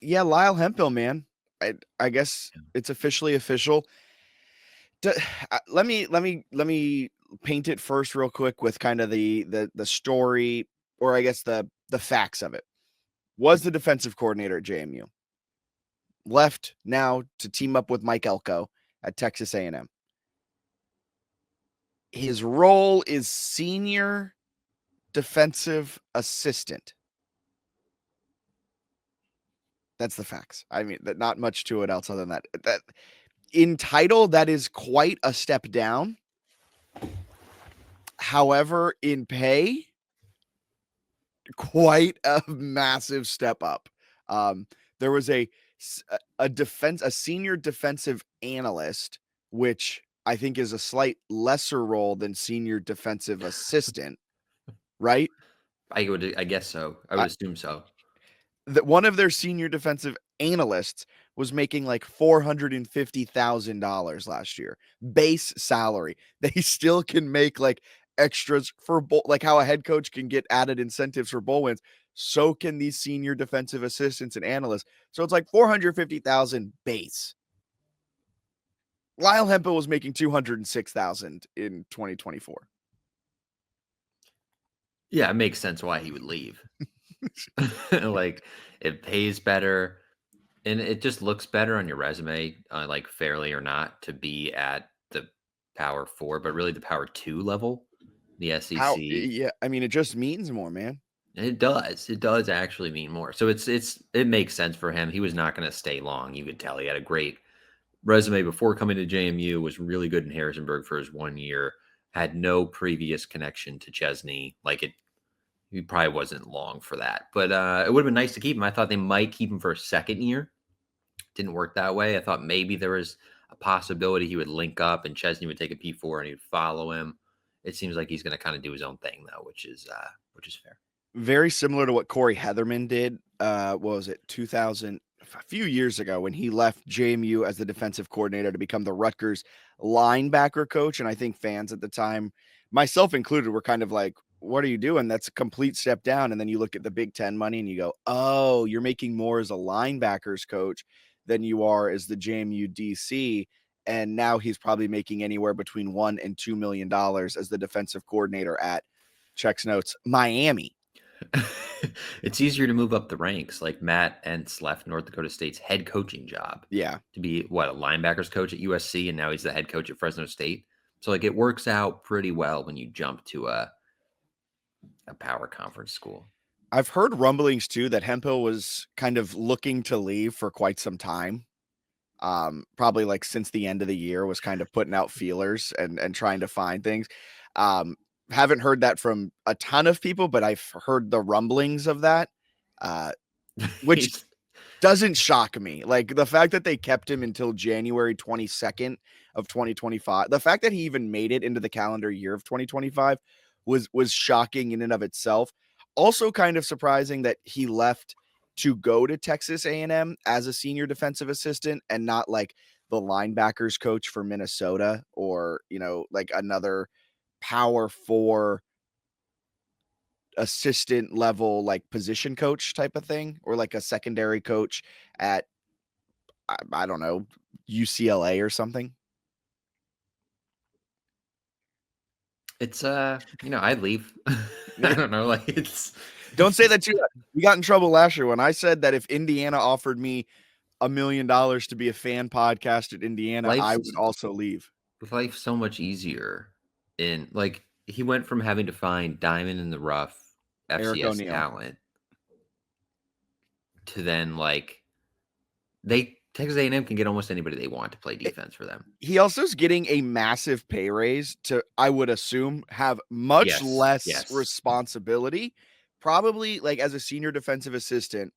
Yeah, Lyle Hemphill, man. I guess it's officially official. D- let me paint it first real quick with kind of the story, or I guess the facts of it. Was the defensive coordinator at JMU, left now to team up with Mike Elko at Texas A&M. His role is senior defensive assistant. That's the facts. I mean, not much to it else other than that. That in title, that is quite a step down. However, in pay, quite a massive step up. There was a senior defensive analyst, which I think is a slight lesser role than senior defensive assistant, right? I guess so. I would assume so. That one of their senior defensive analysts was making like $450,000 last year, base salary. They still can make like extras for bowl, like how a head coach can get added incentives for bowl wins. So can these senior defensive assistants and analysts. So it's like 450,000 base. Lyle Hemphill was making 206,000 in 2024. Yeah, it makes sense why he would leave. Like it pays better and it just looks better on your resume, like fairly or not, to be at the Power Four, but really the Power Two level, the How? SEC. Yeah, I mean, it just means more, man. It does. It does actually mean more. So it makes sense for him. He was not going to stay long. You could tell he had a great resume before coming to JMU. Was really good in Harrisonburg for his 1 year. Had no previous connection to Chesney. Like it, he probably wasn't long for that. But it would have been nice to keep him. I thought they might keep him for a second year. Didn't work that way. I thought maybe there was a possibility he would link up and Chesney would take a P4 and he'd follow him. It seems like he's going to kind of do his own thing though, which is fair. Very similar to what Corey Heatherman did. What was it, 2000, a few years ago when he left JMU as the defensive coordinator to become the Rutgers linebacker coach. And I think fans at the time, myself included, were kind of like, what are you doing? That's a complete step down. And then you look at the Big Ten money and you go, oh, you're making more as a linebackers coach than you are as the JMU DC. And now he's probably making anywhere between $1 and $2 million as the defensive coordinator at, checks notes, Miami. It's easier to move up the ranks. Like Matt Entz left North Dakota State's head coaching job Yeah. to be what, a linebackers coach at USC, and now he's the head coach at Fresno State. So like it works out pretty well when you jump to a power conference school. I've heard rumblings too that Hemphill was kind of looking to leave for quite some time. Probably like since the end of the year, was kind of putting out feelers and trying to find things. Um, haven't heard that from a ton of people, but I've heard the rumblings of that, uh, which He's doesn't shock me. Like the fact that they kept him until January 22nd of 2025, the fact that he even made it into the calendar year of 2025 was shocking in and of itself. Also kind of surprising that he left to go to Texas A&M as a senior defensive assistant and not like the linebackers coach for Minnesota, or, like another power 4 assistant level, like position coach type of thing, or like a secondary coach at, I don't know, UCLA or something. I'd leave. I don't know, like it's Don't say that too much. We got in trouble last year when I said that if Indiana offered me $1 million to be a fan podcast at Indiana, I would life's also leave. life's so much easier. In like he went from having to find diamond in the rough Eric FCS O'Neill. talent to then like they Texas A&M can get almost anybody they want to play defense for them. He also is getting a massive pay raise to, I would assume, have much Yes, less yes. responsibility. Probably like as a senior defensive assistant,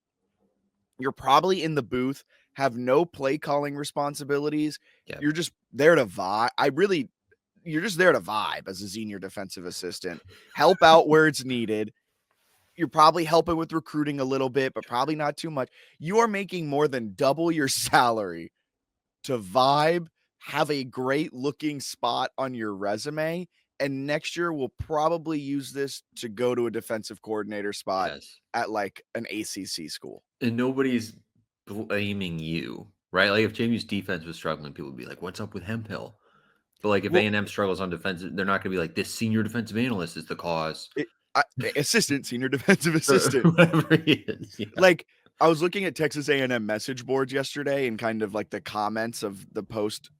you're probably in the booth, have no play calling responsibilities. Yep. You're just there to vibe. You're just there to vibe as a senior defensive assistant, help out where it's needed. You're probably helping with recruiting a little bit, but probably not too much. You are making more than double your salary to vibe, have a great looking spot on your resume. And next year, we'll probably use this to go to a defensive coordinator spot Yes. at like an ACC school. And nobody's blaming you, right? Like if JMU's defense was struggling, people would be like, "What's up with Hemphill?" But like if Well, A&M struggles on defense, they're not going to be like, "This senior defensive analyst is the cause." it, I, assistant, senior defensive Or assistant. whatever he is. Yeah. Like I was looking at Texas A&M message boards yesterday and kind of like the comments of the post.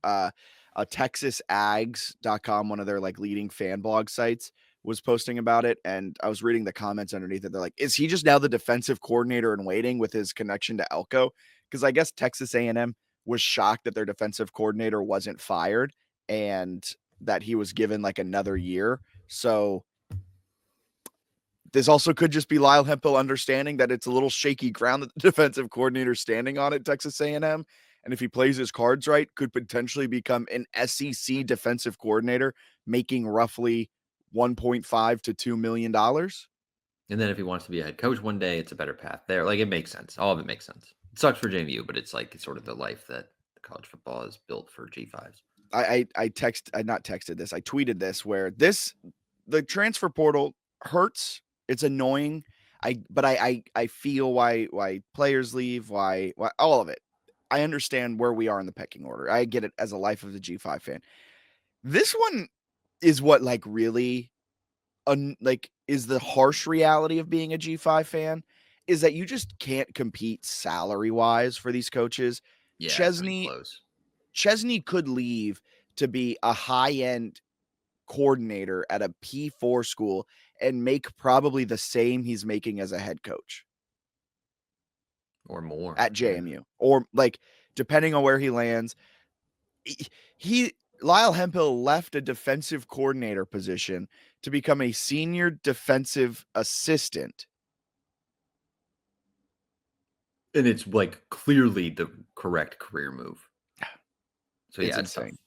TexasAgs.com, one of their like leading fan blog sites, was posting about it, and I was reading the comments underneath it. They're like, "Is he just now the defensive coordinator in waiting with his connection to Elko?" Because I guess Texas A&M was shocked that their defensive coordinator wasn't fired and that he was given like another year. So this also could just be Lyle Hemphill understanding that it's a little shaky ground that the defensive coordinator standing on at Texas A&M. And if he plays his cards right, could potentially become an SEC defensive coordinator, making roughly $1.5 to $2 million. And then if he wants to be a head coach one day, it's a better path there. Like it makes sense. All of it makes sense. It sucks for JMU, but it's like it's sort of the life that college football is built for G5s. I not texted this. I tweeted this where the transfer portal hurts. It's annoying. I feel why players leave, why all of it. I understand where we are in the pecking order. I get it as a life of the G5 fan. This one is what like really like is the harsh reality of being a G5 fan is that you just can't compete salary wise for these coaches. Yeah, it's not even Chesney close. Chesney could leave to be a high end coordinator at a P4 school and make probably the same he's making as a head coach Or more. at Yeah. JMU, or like depending on where he lands. He Lyle Hemphill left a defensive coordinator position to become a senior defensive assistant. And it's like clearly the correct career move. So It's yeah, it's tough. insane.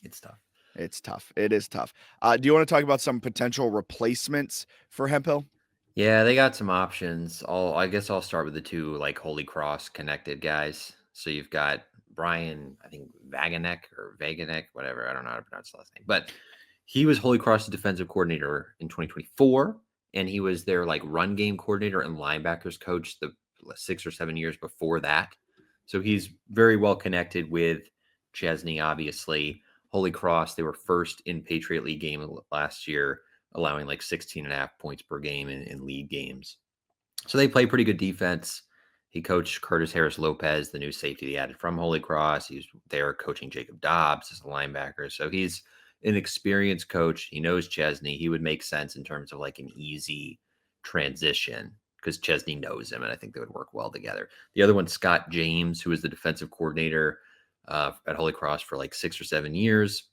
It's tough. It's tough. It is tough. Do you want to talk about some potential replacements for Hemphill? Yeah, they got some options. I guess I'll start with the two like Holy Cross connected guys. So you've got Brian, I think Vaganek, whatever. I don't know how to pronounce the last name, but he was Holy Cross's defensive coordinator in 2024, and he was their like run game coordinator and linebackers coach the 6 or 7 years before that. So he's very well connected with Chesney, obviously. Holy Cross, they were first in Patriot League game last year, allowing like 16 and a half points per game in league games. So they play pretty good defense. He coached Curtis Harris Lopez, the new safety they added from Holy Cross. He's there coaching Jacob Dobbs as a linebacker. So he's an experienced coach. He knows Chesney. He would make sense in terms of like an easy transition because Chesney knows him, and I think they would work well together. The other one, Scott James, who was the defensive coordinator at Holy Cross for like 6 or 7 years.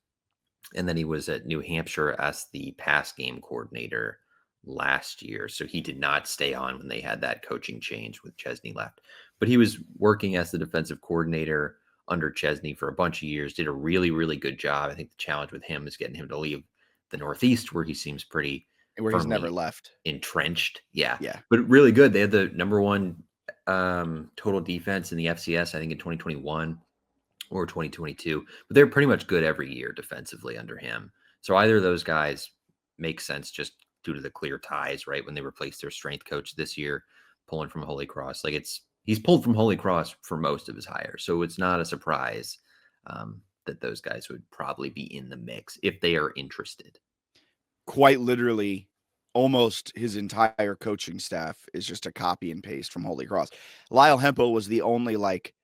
And then he was at New Hampshire as the pass game coordinator last year. So he did not stay on when they had that coaching change with Chesney left. But he was working as the defensive coordinator under Chesney for a bunch of years, did a really, really good job. I think the challenge with him is getting him to leave the Northeast, where he seems pretty Where he's never firmly left. entrenched. Yeah. Yeah. But really good. They had the number one total defense in the FCS, I think, in 2021 or 2022, but they're pretty much good every year defensively under him. So either of those guys make sense just due to the clear ties, right? When they replaced their strength coach this year, pulling from Holy Cross, like he's pulled from Holy Cross for most of his hires. So it's not a surprise that those guys would probably be in the mix if they are interested. Quite literally, almost his entire coaching staff is just a copy and paste from Holy Cross. Lyle Hemphill was the only like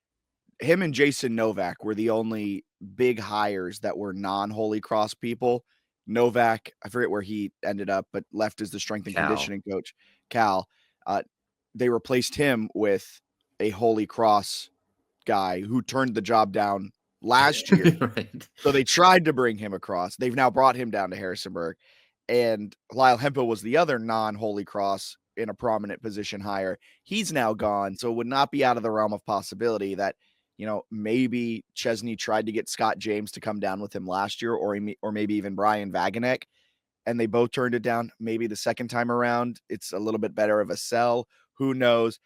him and Jason Novak were the only big hires that were non-Holy Cross people. Novak, I forget where he ended up, but left as the strength and Cal. conditioning coach. Cal, they replaced him with a Holy Cross guy who turned the job down last year. Right. So they tried to bring him across. They've now brought him down to Harrisonburg. And Lyle Hemphill was the other non-Holy Cross in a prominent position hire. He's now gone. So it would not be out of the realm of possibility that, maybe Chesney tried to get Scott James to come down with him last year, or maybe even Brian Vaganek, and they both turned it down. Maybe the second time around, it's a little bit better of a sell. Who knows?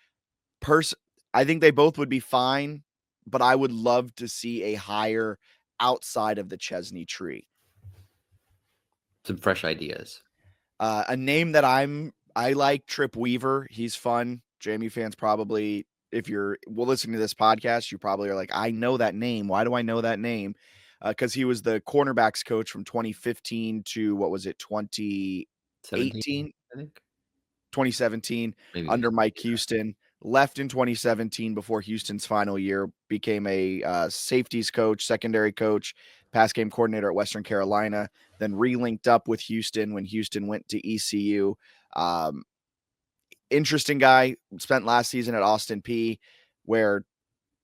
I think they both would be fine, but I would love to see a hire outside of the Chesney tree. Some fresh ideas. A name that I like, Trip Weaver. He's fun. JMU fans probably if you're listening to this podcast, you probably are like, I know that name. Why do I know that name? Because he was the cornerbacks coach from 2015 to what was it, 17, 2018, I think. 2017 Maybe under Mike yeah. Houston. Left in 2017 before Houston's final year, became a safeties coach, secondary coach, pass game coordinator at Western Carolina, then relinked up with Houston when Houston went to ECU. Um, Interesting guy. Spent last season at Austin P, where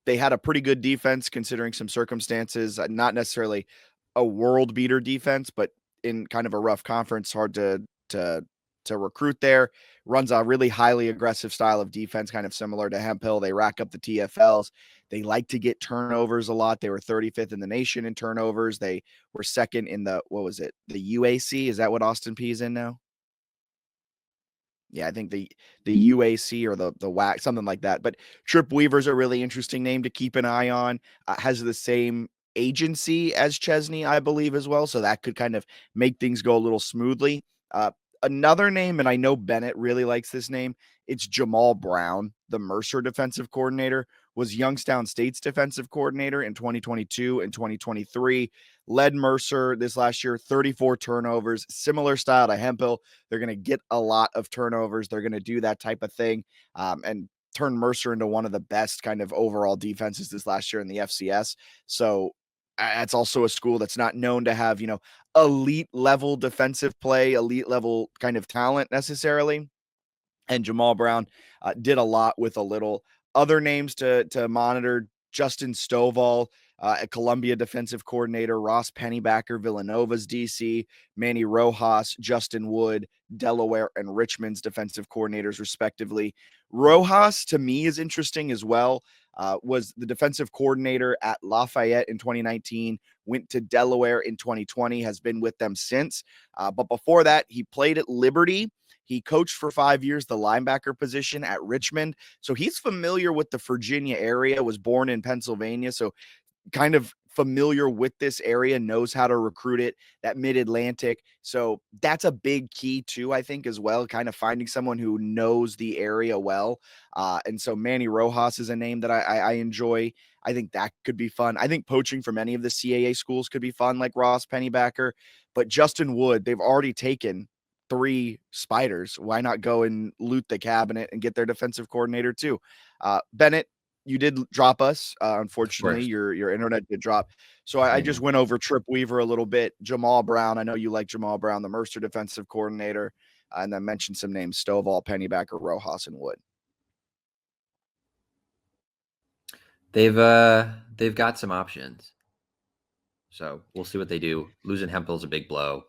they had a pretty good defense considering some circumstances. Not necessarily a world beater defense, but in kind of a rough conference, hard to to recruit there. Runs a really highly aggressive style of defense, kind of similar to Hemphill. They rack up the TFLs. They like to get turnovers a lot. They were 35th in the nation in turnovers. They were second in the, what was it, the UAC? Is that what Austin P is in now? Yeah, I think the UAC or the WAC, something like that. But Trip Weaver's a really interesting name to keep an eye on. Has the same agency as Chesney, I believe, as well. So that could kind of make things go a little smoothly. Uh, Another name, and I know Bennett really likes this name. It's Jamal Brown, the Mercer defensive coordinator, was Youngstown State's defensive coordinator in 2022 and 2023. Led Mercer this last year, 34 turnovers, similar style to Hemphill. They're going to get a lot of turnovers. They're going to do that type of thing and turn Mercer into one of the best kind of overall defenses this last year in the FCS. So that's also a school that's not known to have, elite level defensive play, elite level kind of talent necessarily. And Jamal Brown did a lot with a little. Other names to monitor: Justin Stovall, a Columbia defensive coordinator; Ross Pennybacker, Villanova's DC; Manny Rojas, Justin Wood, Delaware and Richmond's defensive coordinators, respectively. Rojas, to me, is interesting as well. Was the defensive coordinator at Lafayette in 2019, went to Delaware in 2020, has been with them since. But before that, he played at Liberty. He coached for 5 years the linebacker position at Richmond. So he's familiar with the Virginia area, was born in Pennsylvania. So kind of familiar with this area, knows how to recruit it, that mid-Atlantic. So that's a big key too, I think, as well, kind of finding someone who knows the area well. And so Manny Rojas is a name that I enjoy. I think that could be fun. I think poaching from any of the CAA schools could be fun, like Ross Pennybacker. But Justin Wood, they've already taken 3 Spiders. Why not go and loot the cabinet and get their defensive coordinator too? Bennett, you did drop us. of Unfortunately, course. your internet did drop. So I I just know. went over Trip Weaver a little bit. Jamal Brown, I know you like Jamal Brown, the Mercer defensive coordinator, and then mentioned some names: Stovall, Pennybacker, Rojas, and Wood. They've got some options. So we'll see what they do. Losing Hemphill is a big blow.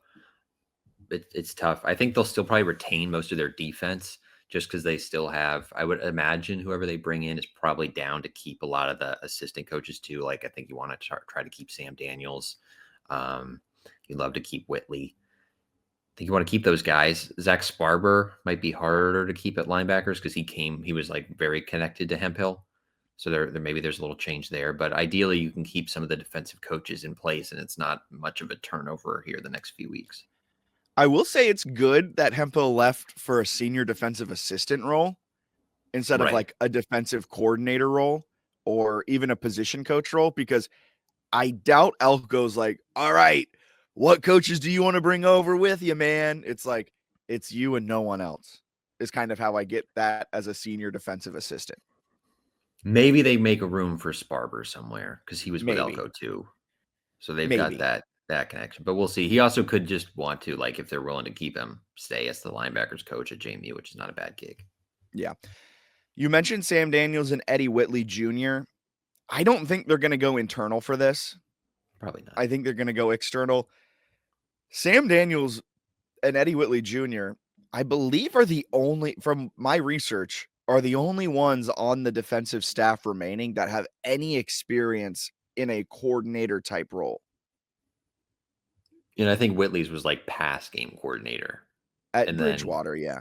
It's tough. I think they'll still probably retain most of their defense just because they still have, I would imagine whoever they bring in is probably down to keep a lot of the assistant coaches too. Like I think you want to try to keep Sam Daniels. You'd love to keep Whitley. I think you want to keep those guys. Zach Sparber might be harder to keep at linebackers because he was like very connected to Hemphill. So there maybe there's a little change there, but ideally you can keep some of the defensive coaches in place and it's not much of a turnover here the next few weeks. I will say it's good that Hemphill left for a senior defensive assistant role instead of Right. like a defensive coordinator role or even a position coach role, because I doubt Elko's like, all right, what coaches do you want to bring over with you, man? It's like, it's you and no one else, is kind of how I get that as a senior defensive assistant. Maybe they make a room for Sparber somewhere because he was with Maybe, Elko too. So they've got maybe. that connection. But we'll see. He also could just want to, like, if they're willing to keep him, stay as the linebackers coach at JMU, which is not a bad gig. Yeah. You mentioned Sam Daniels and Eddie Whitley Jr. I don't think they're going to go internal for this. Probably not. I think they're going to go external. Sam Daniels and Eddie Whitley Jr., I believe, are the only, from my research, are the only ones on the defensive staff remaining that have any experience in a coordinator type role And I think Whitley's was like pass game coordinator. at And then Bridgewater. Yeah.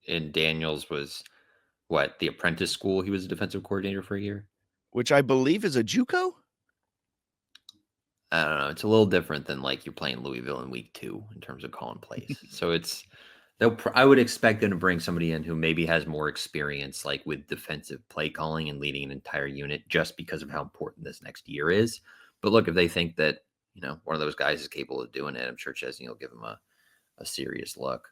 and Daniels was what, the apprentice school? He was a defensive coordinator for a year. Which I believe is a JUCO. I don't know. It's a little different than like you're playing Louisville in week 2 in terms of calling plays. So I would expect them to bring somebody in who maybe has more experience, like with defensive play calling and leading an entire unit, just because of how important this next year is. But look, if they think that one of those guys is capable of doing it, I'm sure Chesney will give him a serious look.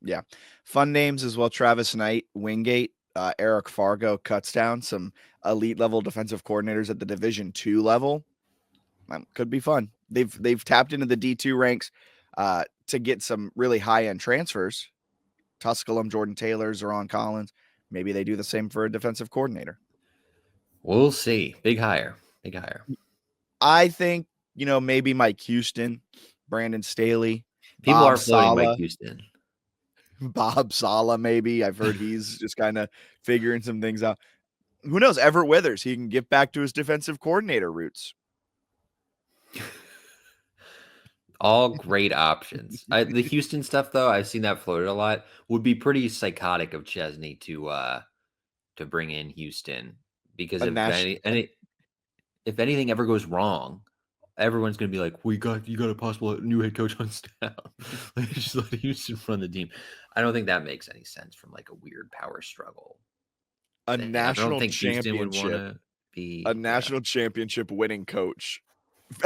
Yeah. Fun names as well. Travis Knight, Wingate, Eric Fargo cuts down some elite level defensive coordinators at the Division II level. Could be fun. They've tapped into the D2 ranks to get some really high end transfers. Tusculum, Jordan Taylor, Zeron Collins. Maybe they do the same for a defensive coordinator. We'll see. Big hire. Big hire. I think, maybe Mike Houston, Brandon Staley, People Bob are floating Mike Sala. Houston. Bob Sala, maybe. I've heard he's just kind of figuring some things out. Who knows? Everett Withers, he can get back to his defensive coordinator roots. All great options. The Houston stuff, though, I've seen that floated a lot. Would be pretty psychotic of Chesney to bring in Houston, because A national if anything ever goes wrong, everyone's gonna be like, you got a possible new head coach on staff. Like, just let Houston run the team. I don't think that makes any sense from like a weird power struggle thing. I don't national think Houston would want championship, to a be. Yeah, national championship winning coach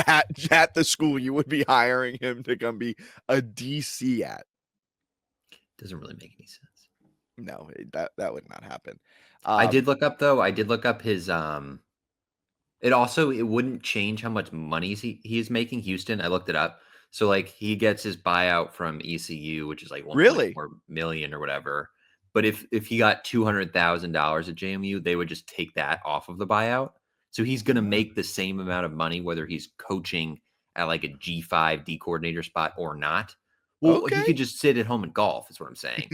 at the school you would be hiring him to come be a DC at. doesn't really make any sense. No, that would not happen. I did look up though. I did look up his it wouldn't change how much money he is making. Houston, I looked it up. So like he gets his buyout from ECU, which is like Really? 1.4 million or whatever. But if he got $200,000 at JMU, they would just take that off of the buyout. So he's going to make the same amount of money whether he's coaching at like a G5 D coordinator spot or not. Well, he Okay. could just sit at home and golf, is what I'm saying,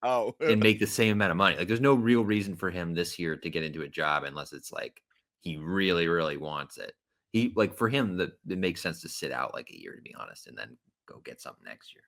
Oh, and make the same amount of money. Like there's no real reason for him this year to get into a job unless it's like he really, really wants it. He like for him that it makes sense to sit out like a year, to be honest, and then go get something next year.